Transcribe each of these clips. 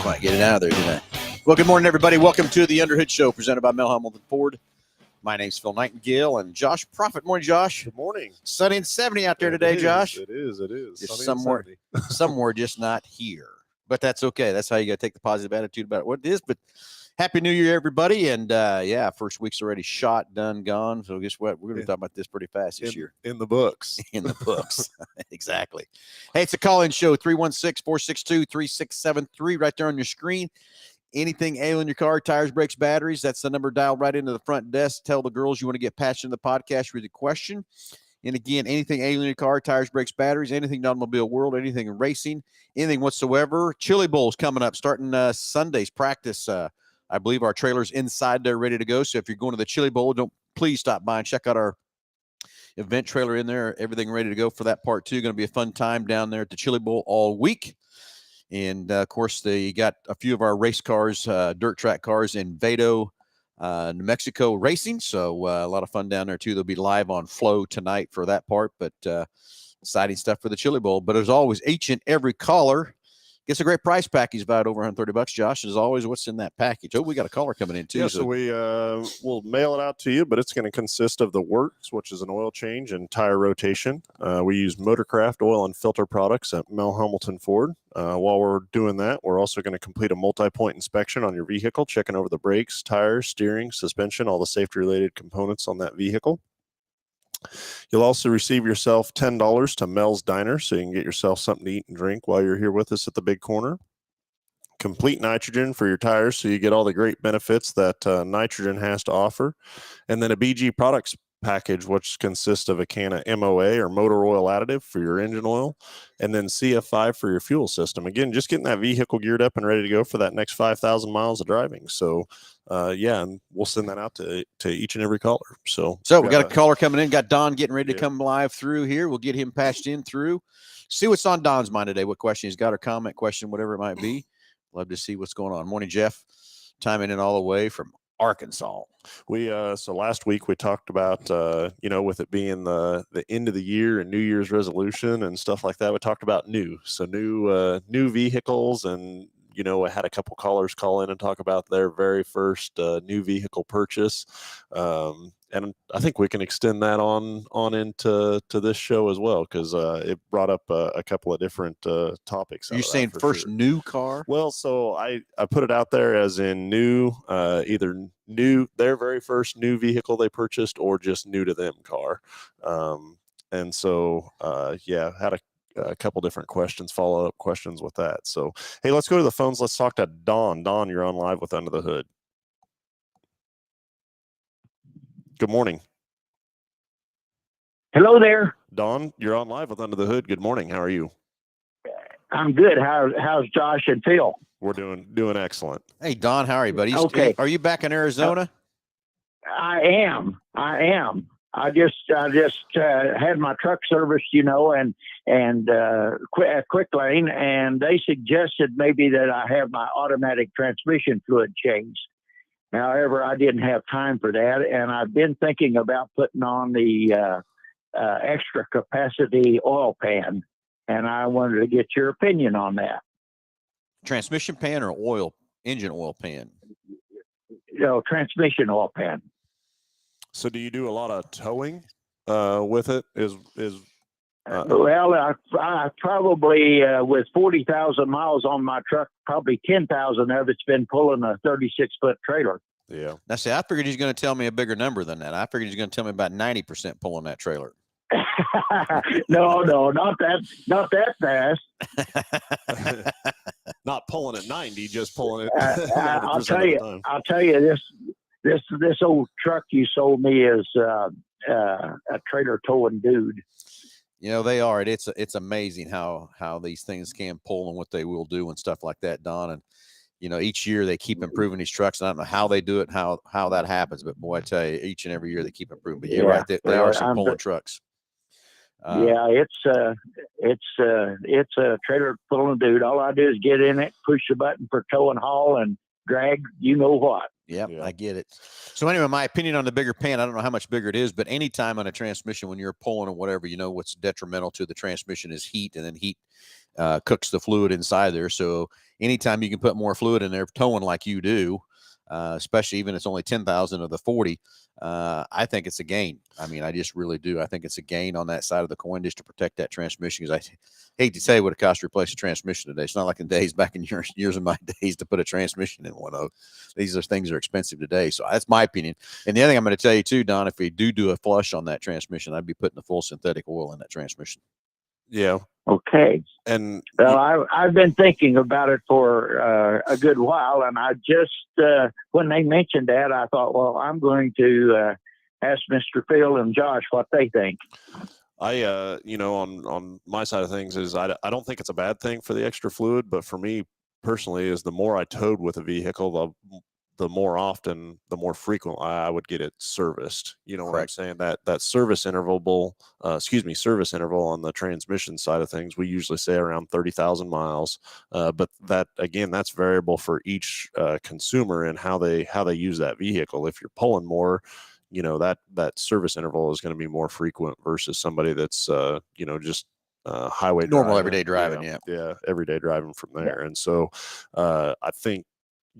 might get it out of there today. Well, good morning, everybody. Welcome to the Underhood Show presented by Hambelton Ford. My name's Phil Nightingale and Josh Prophet. Morning, Josh. Good morning. Sunny and 70 out there today, Josh. It is. Just somewhere just not here. But that's okay. That's how you got to take the positive attitude about what it is. But Happy New Year, everybody. And, first week's already shot, done, gone. So guess what? We're going to talk about this pretty fast this year. In the books. In the books. Exactly. Hey, it's a call-in show, 316-462-3673, right there on your screen. Anything ailing your car, tires, brakes, batteries, that's the number dialed right into the front desk. Tell the girls you want to get patched in the podcast with a question. And again, anything ailing your car, tires, brakes, batteries, anything in the automobile world, anything in racing, anything whatsoever. Chili Bowl's coming up, starting Sunday's practice. I believe our trailer's inside there ready to go. So if you're going to the Chili Bowl, please stop by and check out our event trailer in there. Everything ready to go for that part too. Going to be a fun time down there at the Chili Bowl all week. And, of course, they got a few of our race cars, dirt track cars in Vado, New Mexico racing. So a lot of fun down there, too. They'll be live on Flow tonight for that part. But exciting stuff for the Chili Bowl. But as always, each and every caller gets a great price package valued over $130. Josh, as always, what's in that package? Oh, we got a caller coming in, too. Yeah, so we will mail it out to you, but it's going to consist of the works, which is an oil change and tire rotation. We use Motorcraft oil and filter products at Hambelton Ford. While we're doing that, we're also going to complete a multi-point inspection on your vehicle, checking over the brakes, tires, steering, suspension, all the safety-related components on that vehicle. You'll also receive yourself $10 to Mel's Diner, so you can get yourself something to eat and drink while you're here with us at the big corner. Complete nitrogen for your tires, so you get all the great benefits that nitrogen has to offer. And then a BG products package, which consists of a can of MOA or motor oil additive for your engine oil, and then CF5 for your fuel system. Again, just getting that vehicle geared up and ready to go for that next 5,000 miles of driving. So, and we'll send that out to each and every caller. So we got a caller coming in. Got Don getting ready to come live through here. We'll get him patched in through. See what's on Don's mind today, what question he's got, or comment, question, whatever it might be. Love to see what's going on. Morning, Jeff. Timing in all the way from Arkansas. So last week we talked about with it being the end of the year and New Year's resolution and stuff like that. We talked about new vehicles, and I had a couple callers call in and talk about their very first new vehicle purchase. And I think we can extend that on into this show as well, because it brought up a couple of different topics. You're saying first new car? Well, so I put it out there as in new, either new, their very first new vehicle they purchased, or just new to them car. And so, had a couple different questions, follow-up questions with that. So, hey, let's go to the phones. Let's talk to Don. Don, you're on live with Under the Hood. Good morning. Hello there. Don, you're on live with Under the Hood. Good morning. How are you? I'm good. How's Josh and Phil? We're doing excellent. Hey, Don, how are you, buddy? Okay. Are you back in Arizona? I am. I just had my truck serviced, and quick lane, and they suggested maybe that I have my automatic transmission fluid changed. However, I didn't have time for that, and I've been thinking about putting on the extra capacity oil pan, and I wanted to get your opinion on that. Transmission pan or engine oil pan? Transmission oil pan. So do you do a lot of towing with it? Well, I probably, with 40,000 miles on my truck, probably 10,000 of it's been pulling a 36-foot trailer. Yeah. Now, see, I figured he's going to tell me a bigger number than that. I figured he's going to tell me about 90% pulling that trailer. No, not that fast. Not pulling at 90, just pulling it. I'll tell you, this old truck you sold me is a trailer towing dude. They are. It's amazing how these things can pull and what they will do and stuff like that, Don. And each year they keep improving these trucks. And I don't know how they do it, how that happens, but boy, I tell you, each and every year they keep improving. But you're right, they are some pulling trucks. It's a trailer pulling dude. All I do is get in it, push the button for tow and haul, and drag. You know what? Yep, yeah. I get it. So anyway, my opinion on the bigger pan, I don't know how much bigger it is, but anytime on a transmission when you're pulling or whatever, what's detrimental to the transmission is heat, and then heat cooks the fluid inside there. So anytime you can put more fluid in there, towing like you do, especially even if it's only 10,000 of the 40, I think it's a gain. I mean, I just really do. I think it's a gain on that side of the coin just to protect that transmission. Because I hate to say what it costs to replace a transmission today. It's not like in days back in years of my days to put a transmission in one of these. Things are expensive today. So that's my opinion. And the other thing I'm going to tell you too, Don, if we do a flush on that transmission, I'd be putting the full synthetic oil in that transmission. Yeah. Okay. And well, I've been thinking about it for a good while, and I just when they mentioned that, I thought, well, I'm going to ask Mr. Phil and Josh what they think. I on my side of things is I don't think it's a bad thing for the extra fluid, but for me personally, is the more I towed with a vehicle, the more often, the more frequent I would get it serviced. You know what I'm saying? That service interval on the transmission side of things, we usually say around 30,000 miles. But that, again, that's variable for each consumer and how they use that vehicle. If you're pulling more, that service interval is going to be more frequent versus somebody that's, just highway normal driving. everyday driving. Yeah. Everyday driving from there. And so I think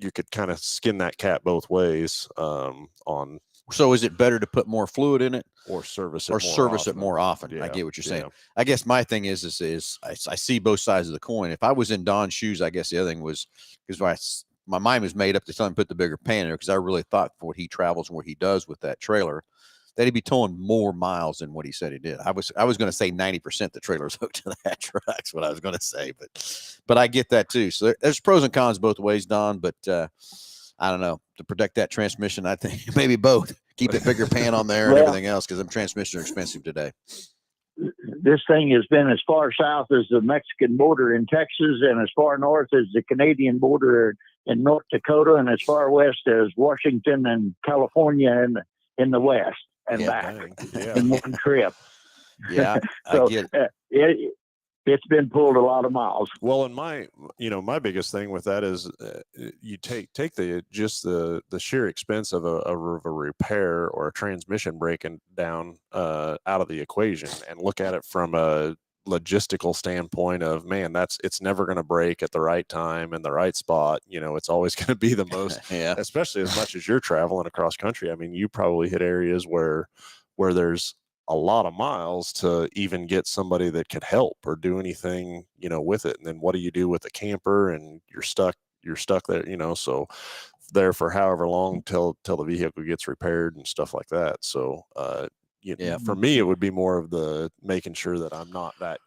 you could kind of skin that cat both ways on. So is it better to put more fluid in it or service it more often? Yeah. I get what you're saying. I guess my thing is I see both sides of the coin. If I was in Don's shoes, I guess the other thing was because my mind was made up to tell him to put the bigger pan in there, because I really thought for what he travels and what he does with that trailer, that he'd be towing more miles than what he said he did. I was going to say 90% the trailer's hooked to that truck. That's what I was going to say, but I get that too. So there's pros and cons both ways, Don. But I don't know, to protect that transmission, I think maybe both. Keep a bigger pan on there and everything else, because them transmissions are expensive today. This thing has been as far south as the Mexican border in Texas, and as far north as the Canadian border in North Dakota, and as far west as Washington and California in the west. And back in one trip. Yeah, so I get it. It's been pulled a lot of miles. Well, and my biggest thing with that is you take the sheer expense of a repair or a transmission breaking down out of the equation, and look at it from a logistical standpoint of, man, it's never going to break at the right time and the right spot. It's always going to be the most, especially as much as you're traveling across country. I mean, you probably hit areas where there's a lot of miles to even get somebody that could help or do anything, with it. And then what do you do with a camper, and you're stuck there, so there for however long till the vehicle gets repaired and stuff like that. So, for me, it would be more of the making sure that I'm not that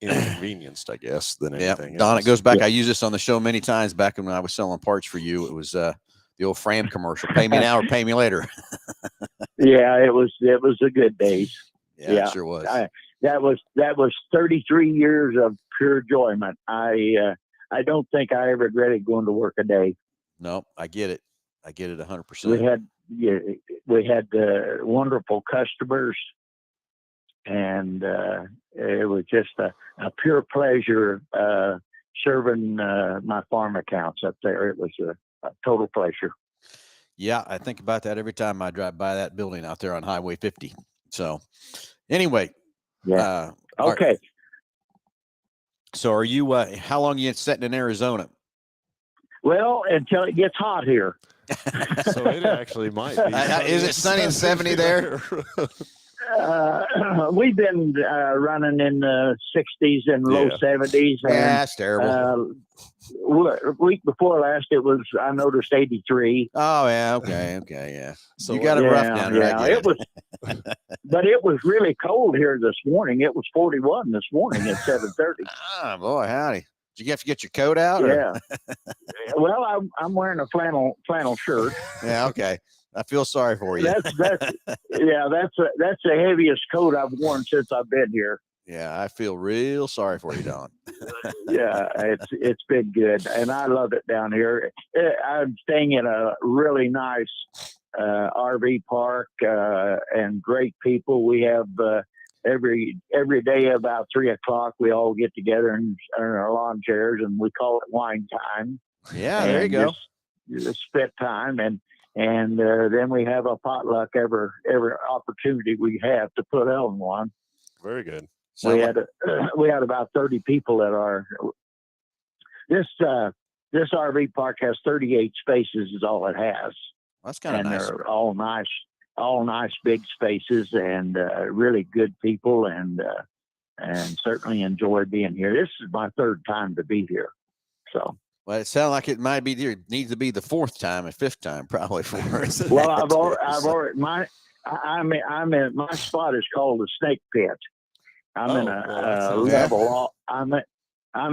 inconvenienced, I guess, than anything else. Don, it goes back. I use this on the show many times back when I was selling parts for you. It was the old Fram commercial. Pay me now or pay me later. Yeah, it was a good days. Yeah, it sure was. That was 33 years of pure enjoyment. I don't think I ever regretted going to work a day. No, I get it. 100%. We had wonderful customers, and it was just a pure pleasure serving my farm accounts up there. It was a total pleasure. Yeah, I think about that every time I drive by that building out there on Highway 50. So, anyway, yeah. Okay. So, are you? How long are you sitting in Arizona? Well, until it gets hot here. So it actually might be. Is it sunny and 70 there? We've been running in the 60s and low 70s. And, that's terrible. Week before last, I noticed 83. Oh, yeah. Okay. Yeah. So you got it rough down there. Yeah, it was, but it was really cold here this morning. It was 41 this morning at 7:30. Oh, boy, howdy. Did you have to get your coat out? Yeah. Well, I'm wearing a flannel shirt. Yeah. Okay. I feel sorry for you. That's the heaviest coat I've worn since I've been here. Yeah, I feel real sorry for you, Don. Yeah, it's been good, and I love it down here. I'm staying in a really nice RV park and great people. We have every day about 3:00 we all get together in our lawn chairs, and we call it wine time. Yeah, there you go. Just spit time, and then we have a potluck every opportunity we have to put on one. Very good. So we had about 30 people at our this this RV park has 38 spaces is all it has. That's kind of And nice. they're all nice big spaces, and really good people, and certainly enjoy being here. This is my third time to be here. So, Well, it sounds like it might be there. Needs to be the fourth time and fifth time probably for us. well, I've already I'm in my spot is called the Snake Pit. I'm in a level. I'm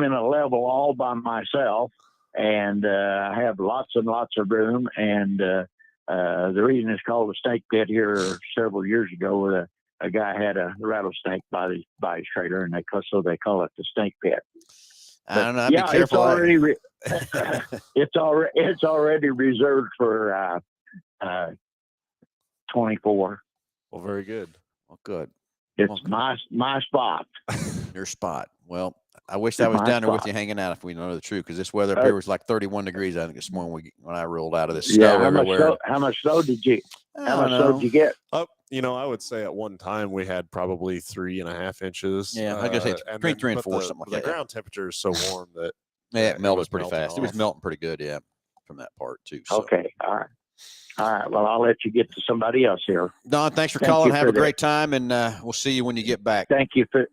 in a level all by myself, and I have lots and lots of room. And the reason it's called the Snake Pit here several years ago, a guy had a rattlesnake by his trailer, and so they call it the Snake Pit. I don't know. I'd yeah, be careful. It's already reserved for 24. Well, very good. Well, good. It's my spot. Your spot. Well, I wish I was down there with you hanging out if we know the truth, because this weather up here was like 31 degrees, I think, this morning when I rolled out of the snow everywhere. How much snow did you get? I would say at one time we had probably 3.5 inches. Yeah, I guess it's between 3 and 4, something like that. The ground temperature is so warm that it melted pretty fast. It was melting pretty good, yeah, from that part too. So. Okay, all right. Well, I'll let you get to somebody else here. Don, thanks for calling. Have a great time, and we'll see you when you get back. Thank you for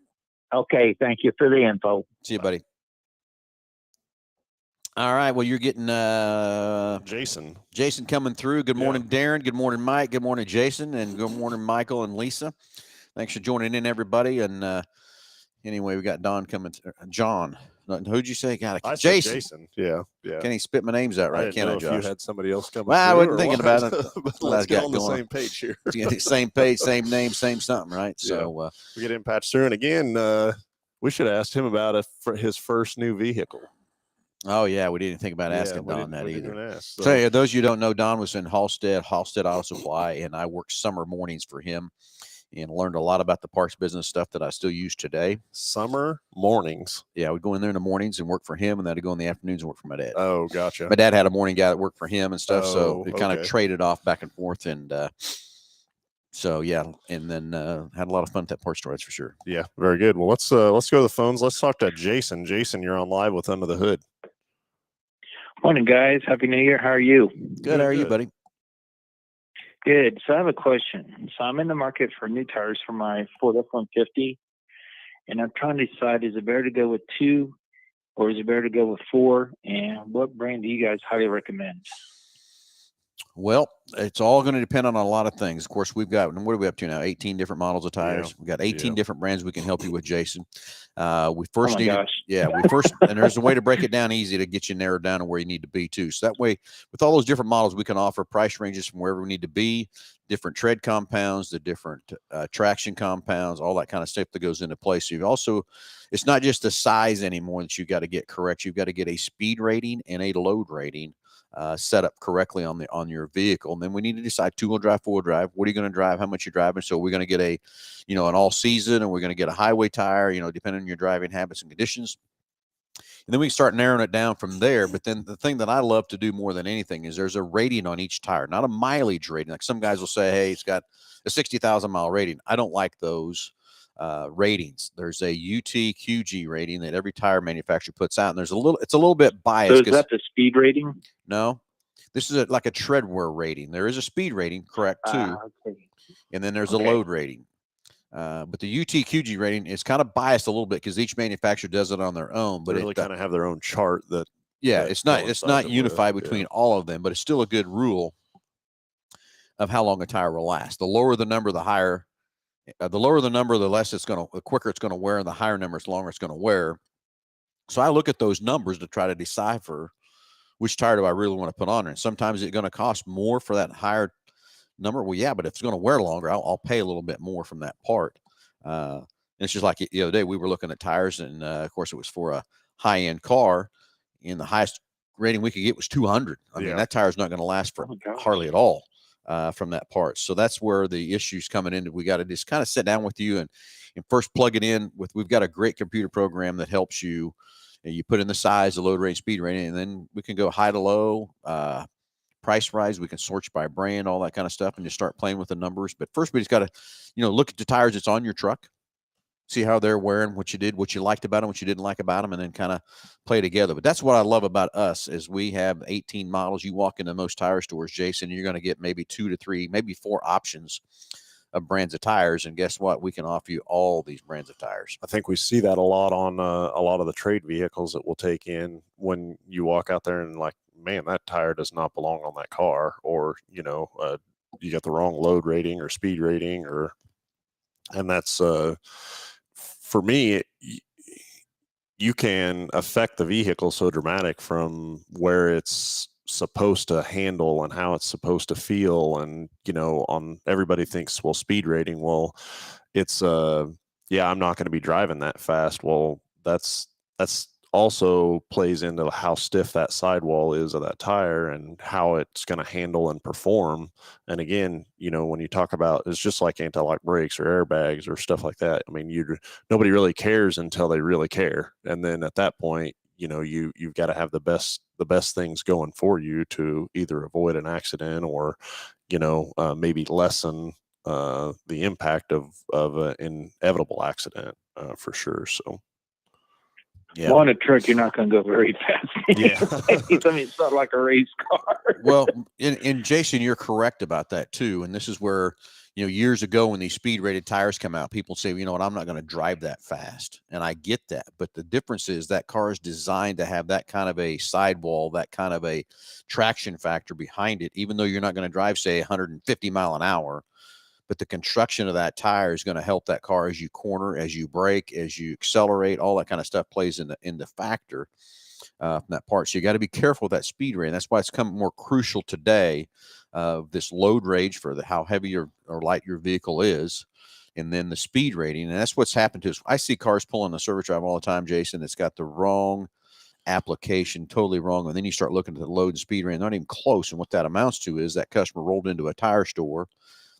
the info. See you, buddy. All right. Well, you're getting Jason coming through. Good morning, Darren. Good morning, Mike. Good morning, Jason. And good morning, Michael and Lisa. Thanks for joining in, everybody. And anyway, we got Don coming. John. Who'd you say? Got it. Jason. Yeah. Can't even spit my names out right, can't I, Josh? If you had somebody else coming. Well, I wasn't thinking about it. But let's get on the same page here. Same page, same name, same something, right? So we get him patched through. And again, we should have asked him about for his first new vehicle. Oh, yeah. We didn't think about asking Don that either. So yeah, those of you who don't know, Don was in Halstead Auto Supply, and I worked summer mornings for him and learned a lot about the parts business stuff that I still use today. Summer mornings. Yeah, I would go in there in the mornings and work for him, and then I'd go in the afternoons and work for my dad. Oh, gotcha. My dad had a morning guy that worked for him and stuff, so it kind of traded off back and forth. And so, yeah, and then had a lot of fun at that parts store, that's for sure. Yeah, very good. Well, let's go to the phones. Let's talk to Jason. Jason, you're on live with Under the Hood. Morning, guys. Happy New Year. How are you? Good. How are you, buddy? Good. So I have a question. So I'm in the market for new tires for my Ford F-150, and I'm trying to decide, is it better to go with 2 or is it better to go with 4? And what brand do you guys highly recommend? Well, it's all going to depend on a lot of things. Of course, we've got, what are we up to now? 18 different models of tires. We've got 18 different brands we can help you with, Jason. We first and there's a way to break it down easy to get you narrowed down to where you need to be too. So that way, with all those different models, we can offer price ranges from wherever we need to be, different tread compounds, the different traction compounds, all that kind of stuff that goes into place. So you've also, it's not just the size anymore that you've got to get correct. You've got to get a speed rating and a load rating set up correctly on your vehicle. And then we need to decide 2-wheel drive, 4-wheel drive. What are you going to drive? How much you're driving? So we're going to get an all season, and we're going to get a highway tire, depending on your driving habits and conditions. And then we can start narrowing it down from there. But then the thing that I love to do more than anything is there's a rating on each tire, not a mileage rating. Like some guys will say, hey, it's got a 60,000 mile rating. I don't like those ratings. There's a UTQG rating that every tire manufacturer puts out, and it's a little bit biased. So is that the speed rating? No, this is like a tread wear rating. There is a speed rating, correct, too. Okay. And then there's a load rating. But the UTQG rating is kind of biased a little bit because each manufacturer does it on their own. But they really kind of have their own chart that. Yeah, it's not unified between all of them, but it's still a good rule of how long a tire will last. The lower the number, the higher. The lower the number, the quicker it's going to wear, and the higher number, the longer it's going to wear. So I look at those numbers to try to decipher which tire do I really want to put on. And sometimes it's going to cost more for that higher number. Well, yeah, but if it's going to wear longer, I'll pay a little bit more from that part. And it's just like the other day, we were looking at tires, and of course it was for a high-end car, and the highest rating we could get was 200. I mean, that tire is not going to last for hardly at all. From that part. So that's where the issue's coming in. We got to just kind of sit down with you and first plug it in we've got a great computer program that helps you. You put in the size, the load range, speed rating, and then we can go high to low, price rise. We can search by brand, all that kind of stuff, and just start playing with the numbers. But first we just got to, look at the tires that's on your truck see how they're wearing, what you did, what you liked about them, what you didn't like about them, and then kind of play together. But that's what I love about us is we have 18 models. You walk into most tire stores, Jason, you're going to get maybe 2 to 3, maybe 4 options of brands of tires. And guess what? We can offer you all these brands of tires. I think we see that a lot on a lot of the trade vehicles that we'll take in when you walk out there and like, man, that tire does not belong on that car, or, you got the wrong load rating or speed rating, and that's, for me, you can affect the vehicle so dramatic from where it's supposed to handle and how it's supposed to feel. And, on everybody thinks, well, speed rating, well, it's, yeah, I'm not going to be driving that fast. Well, that's also plays into how stiff that sidewall is of that tire and how it's going to handle and perform. And again, when you talk about, it's just like anti-lock brakes or airbags or stuff like that. I mean, nobody really cares until they really care. And then at that point, you've got to have the best things going for you to either avoid an accident or, maybe lessen the impact of an inevitable accident, for sure. So. Yeah. Well, on a truck, you're not going to go very fast. Yeah. I mean, it's not like a race car. Well, and Jason, you're correct about that too. And this is where, years ago when these speed rated tires come out, people say, you know what, I'm not going to drive that fast. And I get that. But the difference is that car is designed to have that kind of a sidewall, that kind of a traction factor behind it, even though you're not going to drive, say, 150 mile an hour. But the construction of that tire is going to help that car as you corner, as you brake, as you accelerate, all that kind of stuff plays in the factor from that part. So you got to be careful with that speed rating. That's why it's come more crucial today, this load range for how heavy or light your vehicle is, and then the speed rating. And that's what's happened to us. I see cars pulling the service drive all the time, Jason. It's got the wrong application, totally wrong. And then you start looking at the load and speed rating, they're not even close. And what that amounts to is that customer rolled into a tire store.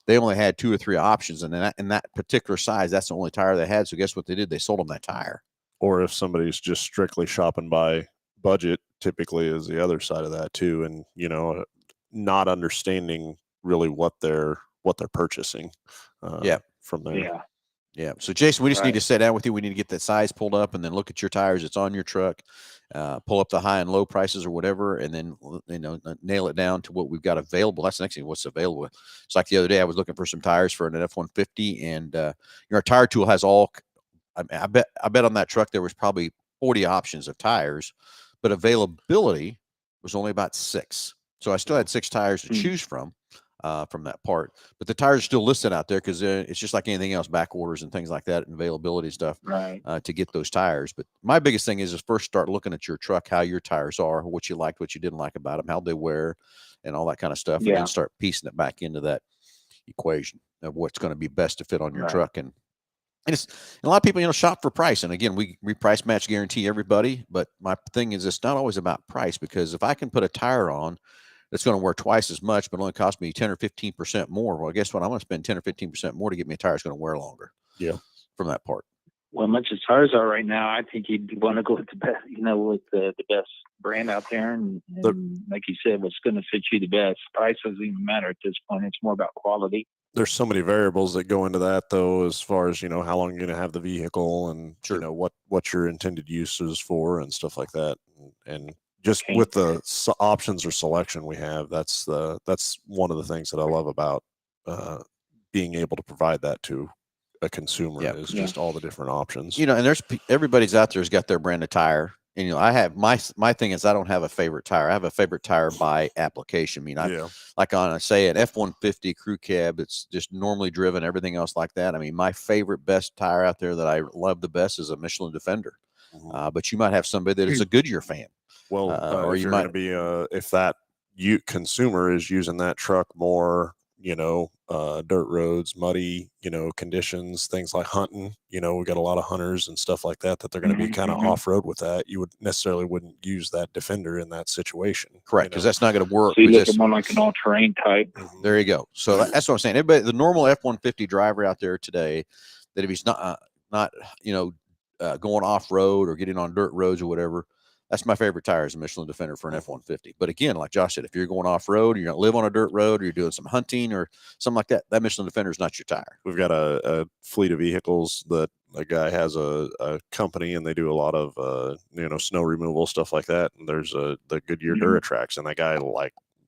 They only had 2 or 3 options, and in that particular size, that's the only tire they had. So guess what they did? They sold them that tire. Or if somebody's just strictly shopping by budget, typically is the other side of that too, and not understanding really what they're purchasing. From there. Yeah. So Jason, we just need to sit down with you. We need to get that size pulled up, and then look at your tires. It's on your truck. Pull up the high and low prices or whatever, and then nail it down to what we've got available. That's the next thing. What's available? It's like the other day, I was looking for some tires for an F-150, and our tire tool has all. I bet on that truck there was probably 40 options of tires, but availability was only about 6. So I still had 6 tires to choose from that part. But the tires are still listed out there because it's just like anything else, back orders and things like that, and availability stuff to get those tires. But my biggest thing is first start looking at your truck, how your tires are, what you liked, what you didn't like about them, how they wear, and all that kind of stuff, and then start piecing it back into that equation of what's going to be best to fit on your truck. And a lot of people, shop for price. And again, we price match guarantee everybody. But my thing is, it's not always about price, because if I can put a tire on that's going to wear twice as much, but only cost me 10 or 15% more, well, guess what? I'm going to spend 10 or 15% more to get me a tire that's going to wear longer. Yeah. From that part. Well, much as tires are right now, I think you'd want to go with the best, with the best brand out there. And like you said, what's going to fit you the best. Price doesn't even matter at this point. It's more about quality. There's so many variables that go into that, though, as far as, how long you're going to have the vehicle and, what your intended use is for and stuff like that. And just with the options or selection we have, that's one of the things that I love about being able to provide that to a consumer is just all the different options. And there's everybody's out there has got their brand of tire. And I have my thing is I don't have a favorite tire. I have a favorite tire by application. I mean, like on say an F-150 crew cab, it's just normally driven, everything else like that. I mean, my favorite best tire out there that I love the best is a Michelin Defender. But you might have somebody that is a Goodyear fan. Well, or you might be if that consumer is using that truck more, dirt roads, muddy, conditions, things like hunting, we got a lot of hunters and stuff like that they're going to be kind of off-road with that. You wouldn't use that Defender in that situation. Correct. Because that's not going to work. So you look at more like an all-terrain type. There you go. So that's what I'm saying. Everybody, the normal F-150 driver out there today, that if he's not going off-road or getting on dirt roads or whatever, that's my favorite tire is a Michelin Defender for an F-150. But again, like Josh said, if you're going off-road, or you're going to live on a dirt road, or you're doing some hunting or something like that, that Michelin Defender is not your tire. We've got a fleet of vehicles that a guy has a company, and they do a lot of snow removal, stuff like that. And there's the Goodyear Mhm. Duratrax, and that guy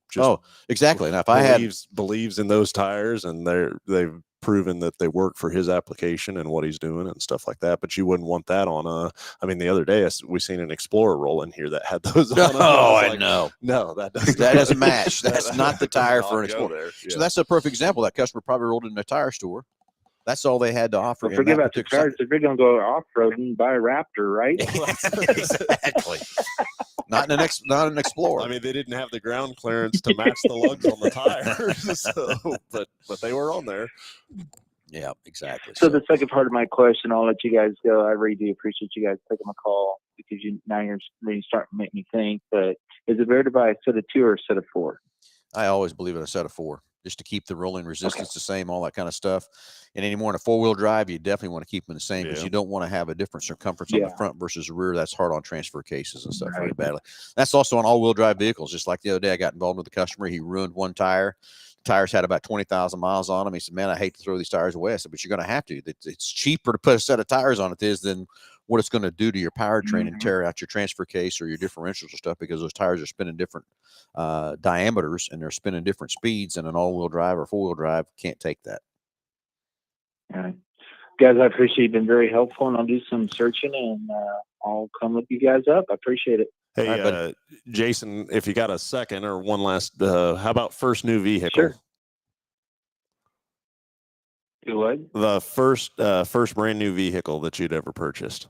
just exactly. Now, if I had believes in those tires, and they've proven that they work for his application and what he's doing and stuff like that. But you wouldn't want that on the other day we seen an Explorer roll in here that had those on. I know. No, that doesn't match. That's not the tire does for an not go Explorer. there. So Yeah. that's a perfect example. That customer probably rolled in a tire store. That's all they had to offer. Well, forget about the tires. If you're going to go off-roading, buy a Raptor, right? Exactly. Not an Explorer. I mean, they didn't have the ground clearance to match the lugs on the tires, but they were on there. Yeah, exactly. So the second part of my question, I'll let you guys go. I really do appreciate you guys taking my call, because you're starting to make me think. But is it better to buy a set of 2 or a set of 4? I always believe in a set of 4, just to keep the rolling resistance the same, all that kind of stuff. And anymore in a 4-wheel drive, you definitely want to keep them the same, because you don't want to have a different circumference on the front versus the rear. That's hard on transfer cases and stuff very badly. That's also on all-wheel drive vehicles. Just like the other day, I got involved with a customer. He ruined one tire. The tires had about 20,000 miles on them. He said, "Man, I hate to throw these tires away." I said, "But you're going to have to. It's cheaper to put a set of tires on it than what it's going to do to your powertrain and tear out your transfer case or your differentials or stuff, because those tires are spinning different diameters, and they're spinning different speeds, and an all-wheel drive or 4-wheel drive can't take that." All right. Guys, I appreciate you've been very helpful, and I'll do some searching, and I'll come look you guys up. I appreciate it. Hey, right, Jason, if you got a second or one last, how about first new vehicle? Sure. Do what? The first brand new vehicle that you'd ever purchased.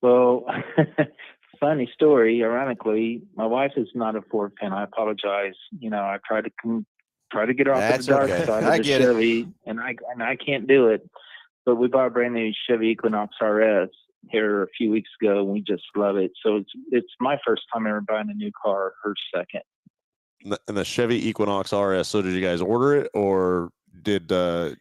Well, funny story. Ironically, my wife is not a Ford fan. I apologize. I try to get her off That's the dark okay. side I of the get it. Chevy, and I can't do it. But we bought a brand new Chevy Equinox RS here a few weeks ago, and we just love it. So it's my first time ever buying a new car. Her second. And the Chevy Equinox RS. So did you guys order it, or did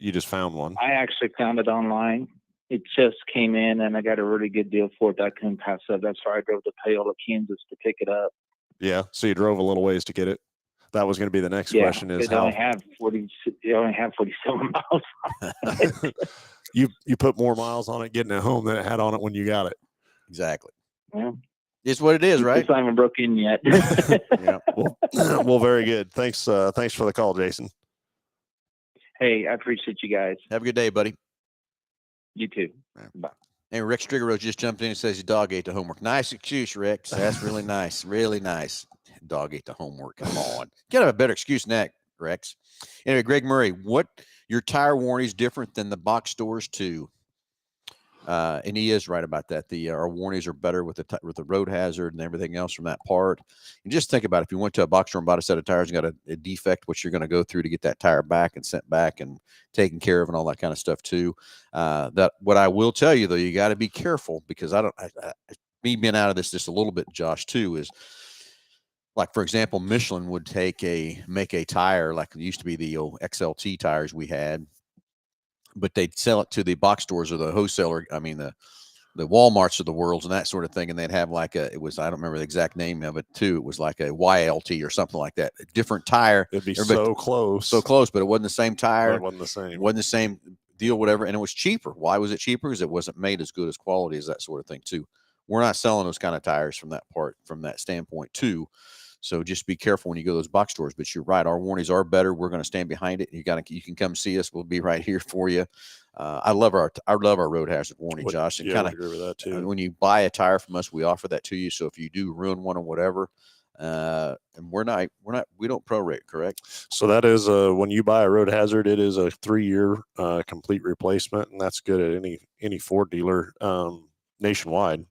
you just found one? I actually found it online. It just came in, and I got a really good deal for it that I couldn't pass up. That's why I drove to Paola, Kansas to pick it up. Yeah. So you drove a little ways to get it. That was going to be the next question. Is it only have 47 miles on it. you put more miles on it getting it home than it had on it when you got it. Exactly. Yeah. It's what it is, right? It's not even broke in yet. Yeah. Well, very good. Thanks for the call, Jason. Hey, I appreciate you guys. Have a good day, buddy. You too. Bye. And Rex Strigaro just jumped in and says his dog ate the homework. Nice excuse, Rex. That's really nice. Really nice. Dog ate the homework. Come on. You gotta have a better excuse than that, Rex. Anyway, Greg Murray, your tire warranty is different than the box stores too. And he is right about that. Our warranties are better with the road hazard and everything else from that part. And just think about it. If you went to a box store and bought a set of tires and got a defect, what you're going to go through to get that tire back and sent back and taken care of and all that kind of stuff too. What I will tell you though, you got to be careful, because me being out of this just a little bit, Josh, too, is like, for example, Michelin would make a tire like it used to be the old XLT tires we had, but they'd sell it to the box stores or the wholesaler. I mean, the Walmarts of the world and that sort of thing. And they'd have like I don't remember the exact name of it too. It was like a YLT or something like that. A different tire. It'd be so close, but it wasn't the same tire. It wasn't the same. It wasn't the same deal, whatever. And it was cheaper. Why was it cheaper? Because it wasn't made as good as quality as that sort of thing too. We're not selling those kind of tires from that standpoint too. So just be careful when you go to those box stores. But you're right, our warranties are better. We're going to stand behind it. You can come see us. We'll be right here for you. I love our road hazard warranty, Josh. And I agree with that too. When you buy a tire from us, we offer that to you. So if you do ruin one or whatever, and we don't prorate, correct? So that is when you buy a road hazard, it is a 3-year complete replacement, and that's good at any Ford dealer nationwide.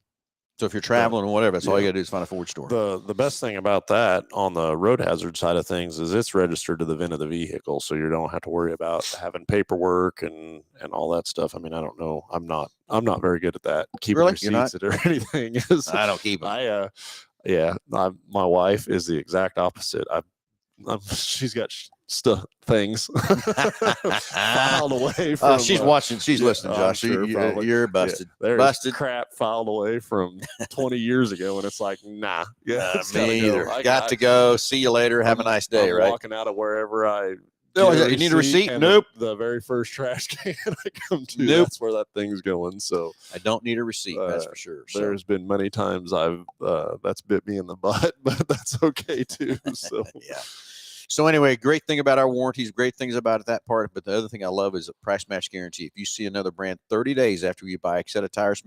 So if you're traveling or whatever, that's all you got to do is find a Ford store. The best thing about that on the road hazard side of things is it's registered to the VIN of the vehicle, so you don't have to worry about having paperwork and all that stuff. I mean, I don't know. I'm not very good at that. Keeping receipts or anything. I don't keep them. My wife is the exact opposite. She's got things filed away from. She's watching. She's listening, Josh. Sure, you're busted. There's busted crap filed away from 20 years ago, and it's like, nah. Yeah, me either. Got to go. See you later. Have a nice day. I'm right? Walking out of wherever I Oh, get you need a receipt? and Nope. The very first trash can I come to, Nope. that's where that thing's going. So I don't need a receipt. That's for sure. So. There's been many times I've that's bit me in the butt, but that's okay too. So yeah. So anyway, great thing about our warranties, great things about that part. But the other thing I love is a price match guarantee. If you see another brand 30 days after you buy a set of tires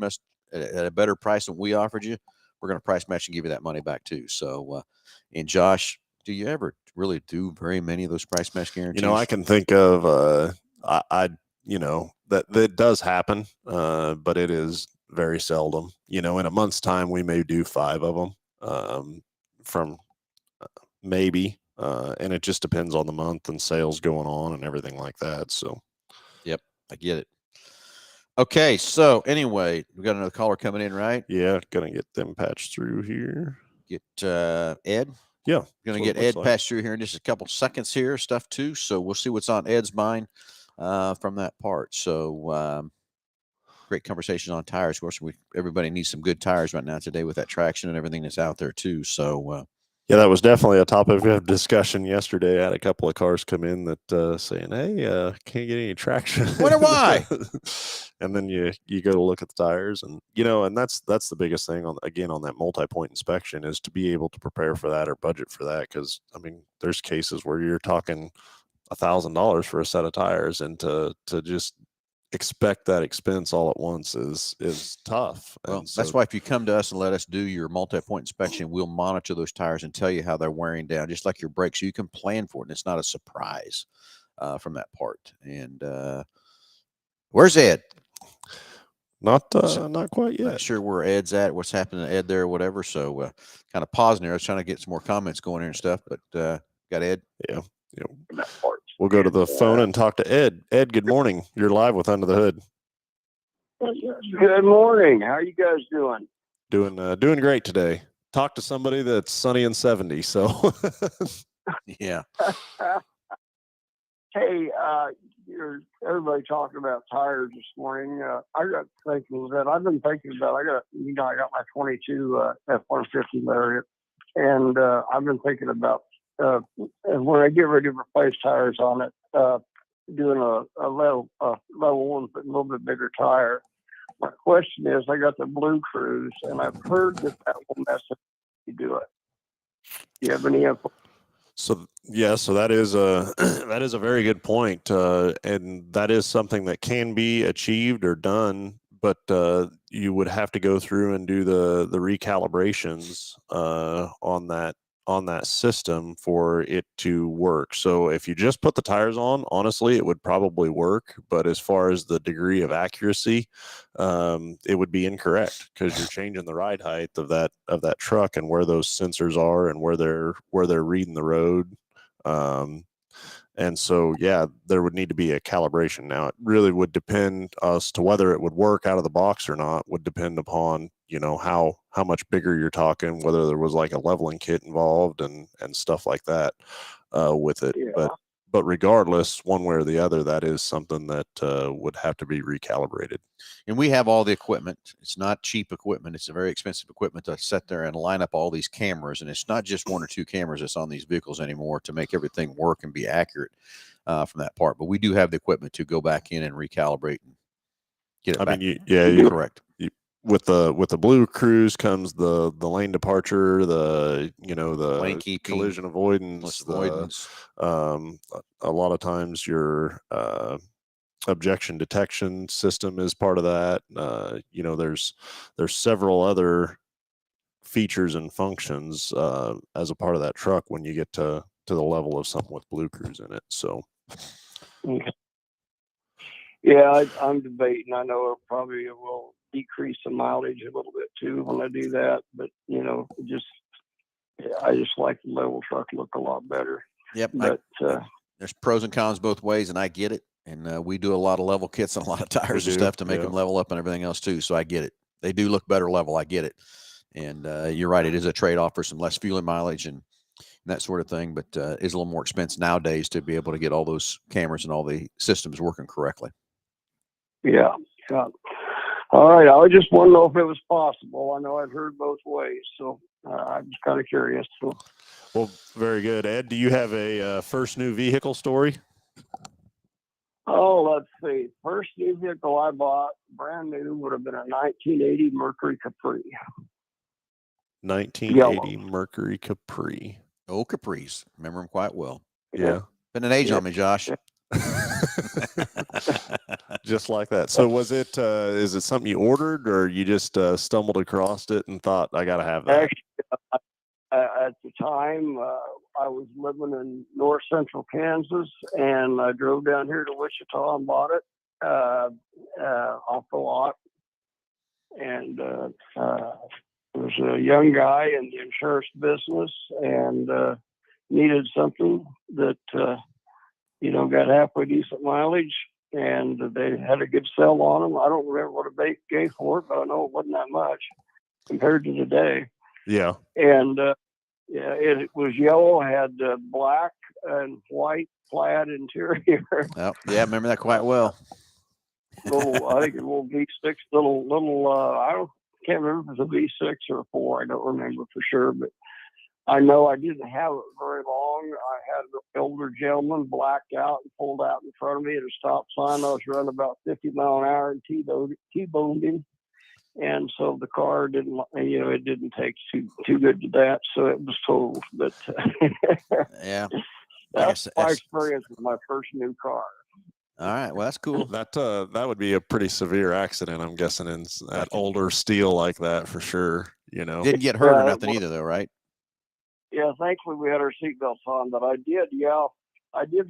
at a better price than we offered you, we're going to price match and give you that money back too. So, and Josh, do you ever really do very many of those price match guarantees? I can think of that does happen, but it is very seldom. In a month's time, we may do 5 of them from maybe, and it just depends on the month and sales going on and everything like that. So, yep, I get it. Okay, so anyway, we got another caller coming in, right? Yeah, gonna get them patched through here. Get Ed. Yeah, gonna get Ed patched through here in just a couple seconds here, stuff too. So we'll see what's on Ed's mind from that part. So great conversation on tires. Of course, everybody needs some good tires right now today with that traction and everything that's out there too. So yeah, that was definitely a topic of discussion yesterday. I had a couple of cars come in that saying, "Hey, can't get any traction." Wonder why? And then you go to look at the tires, and and that's the biggest thing on that multi-point inspection is to be able to prepare for that or budget for that, because I mean, there's cases where you're talking $1,000 for a set of tires, and to just expect that expense all at once is tough. Well, and so, that's why if you come to us and let us do your multi-point inspection, we'll monitor those tires and tell you how they're wearing down, just like your brakes, so you can plan for it, and it's not a surprise from that part. And where's Ed? Not quite yet. Not sure where Ed's at, what's happening to Ed there or whatever. So kind of pausing there. I was trying to get some more comments going here and stuff, but got Ed. Yeah. We'll go to the phone and talk to Ed. Ed, good morning. You're live with Under the Hood. Good morning. How are you guys doing? Doing great today. Talk to somebody that's sunny and 70. So yeah. Hey, everybody talking about tires this morning. I got thinking that I've been thinking about. I got my 22 F-150 Lariat, and I've been thinking about when I get ready to replace tires on it, doing a level one, but a little bit bigger tire. My question is, I got the Blue Cruise, and I've heard that will mess up if you do it. Do you have any info? So that is a very good point, and that is something that can be achieved or done, but you would have to go through and do the recalibrations on that system for it to work. So if you just put the tires on, honestly, it would probably work, but as far as the degree of accuracy, it would be incorrect, because you're changing the ride height of that truck and where those sensors are and where they're reading the road. And so, yeah, there would need to be a calibration. Now, it really would depend as to whether it would work out of the box or not, would depend upon, how much bigger you're talking, whether there was like a leveling kit involved and stuff like that with it. Yeah. But regardless, one way or the other, that is something that would have to be recalibrated. And we have all the equipment. It's not cheap equipment. It's a very expensive equipment to sit there and line up all these cameras. And it's not just 1 or 2 cameras that's on these vehicles anymore to make everything work and be accurate from that part. But we do have the equipment to go back in and recalibrate and get it back. You're correct. With the Blue Cruise comes the lane departure, the lane keeping, collision avoidance, a lot of times your objection detection system is part of that. There's several other features and functions as a part of that truck when you get to the level of something with Blue Cruise in it. So yeah, I'm debating. I know it probably will decrease the mileage a little bit too when I do that, but I just like the level truck look a lot better. Yep. But there's pros and cons both ways, and I get it. And we do a lot of level kits and a lot of tires and stuff to make them level up and everything else too. So I get it. They do look better level. I get it. And you're right. It is a trade-off for some less fuel and mileage and that sort of thing, but it's a little more expensive nowadays to be able to get all those cameras and all the systems working correctly. Yeah. All right. I just want to know if it was possible. I know I've heard both ways, so I'm just kind of curious. So. Well, very good. Ed, do you have a first new vehicle story? Oh, let's see. First new vehicle I bought, brand new, would have been a 1980 Mercury Capri. 1980 Mercury Capri. Oh, Caprice. Remember them quite well. Yeah. Been an age on me, Josh. Just like that. So was it, is it something you ordered, or you just stumbled across it and thought, I got to have that? Actually, at the time, I was living in north central Kansas, and I drove down here to Wichita and bought it off the lot. And there was a young guy in the insurance business and needed something that, got halfway decent mileage, and they had a good sell on them. I don't remember what they gave for it, but I know it wasn't that much compared to today. Yeah. And it was yellow, had black and white plaid interior. Oh, yeah, I remember that quite well. I think a little V6, I can't remember if it was a V6 or a 4. I don't remember for sure, but I know I didn't have it very long. I had an older gentleman blacked out and pulled out in front of me at a stop sign. I was running about 50 mile an hour and T-boned him. And so the car didn't, it didn't take too good to that. So it was totaled. But yeah, that's my experience with my first new car. All right. Well, that's cool. That would be a pretty severe accident, I'm guessing, in that older steel like that for sure. Didn't get hurt or nothing either, though, right? Yeah, thankfully we had our seatbelts on, but I did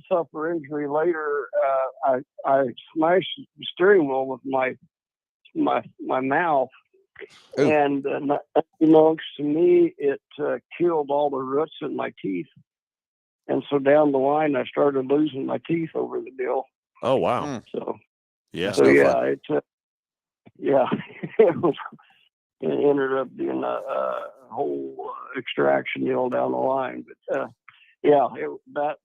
suffer injury later. I smashed the steering wheel with my mouth. Ooh. And unbeknownst to me, it killed all the roots in my teeth. And so down the line, I started losing my teeth over the deal. Oh wow! So yeah, it ended up being a whole extraction deal down the line. But that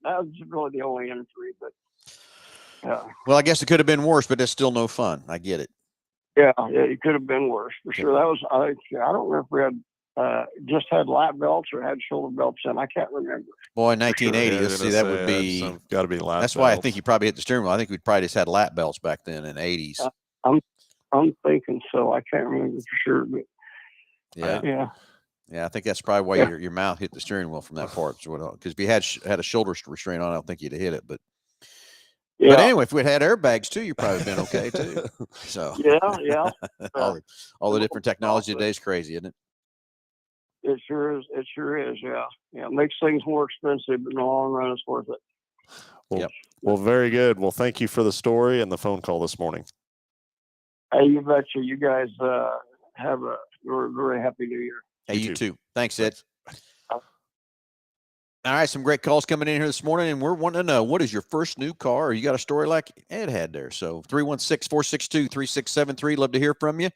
was really the only injury. But well, I guess it could have been worse, but it's still no fun. I get it. Yeah, it could have been worse for sure. That was I don't remember if we had just had lap belts or had shoulder belts in. I can't remember. Boy, in 1980, sure. let's see, that would be got to be lap. That's belts. Why I think you probably hit the steering wheel. I think we probably just had lap belts back then in the 80s. I'm thinking so. I can't remember for sure, but yeah. I think that's probably why your mouth hit the steering wheel from that part. Because if you had a shoulder restraint on, I don't think you'd have hit it. But anyway, if we'd had airbags too, you'd probably been okay too. So yeah. all the different technology today is crazy, isn't it? It sure is. Yeah. It makes things more expensive, but in the long run, it's worth it. Well, very good. Well, thank you for the story and the phone call this morning. Hey, you betcha. You guys have a very happy New Year. Hey, you too. Thanks, Ed. All right, some great calls coming in here this morning, and we're wanting to know, what is your first new car? Or you got a story like Ed had there? So 316-462-3673. Love to hear from you.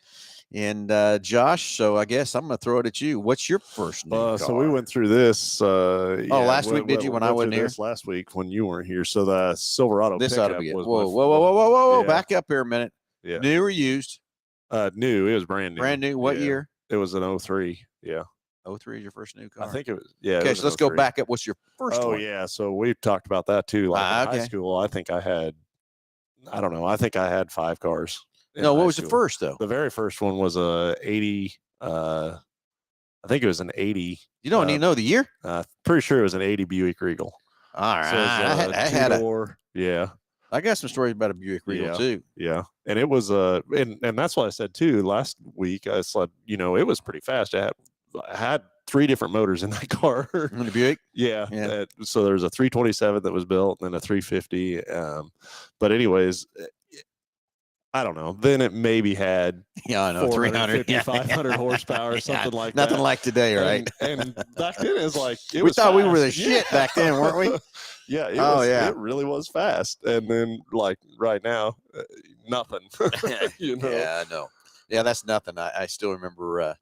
And Josh, so I guess I'm going to throw it at you. What's your first new car? So we went through this. Last week, did you, when I wasn't here? Last week when you weren't here. So the Silverado this pickup ought to be it. was Whoa. Yeah. Back up here a minute. Yeah. New or used? New. It was brand new. Brand new. What year? It was an 03. Yeah. 03 is your first new car? I think it was. Yeah. Okay, so let's go back up. What's your first one? Oh, yeah. So we've talked about that too. Like in high school, I think I had 5 cars. No, what was the first though? The very first one was a 80. I think it was an 80. You don't even know the year? Pretty sure it was an 80 Buick Regal. All right. So I had a. Yeah. I got some stories about a Buick Regal too. Yeah. And it was and that's what I said too last week. I said, it was pretty fast. I had 3 different motors in that car. In the Buick? Yeah. So there's a 327 that was built and then a 350. But anyways, I don't know. Then it maybe had 300, 500 horsepower or something like that. Nothing like today, right? And back then it was like we thought we were the shit back then, weren't we? Yeah. It really was fast. And then like right now, nothing. Yeah, I know. Yeah, that's nothing. I still remember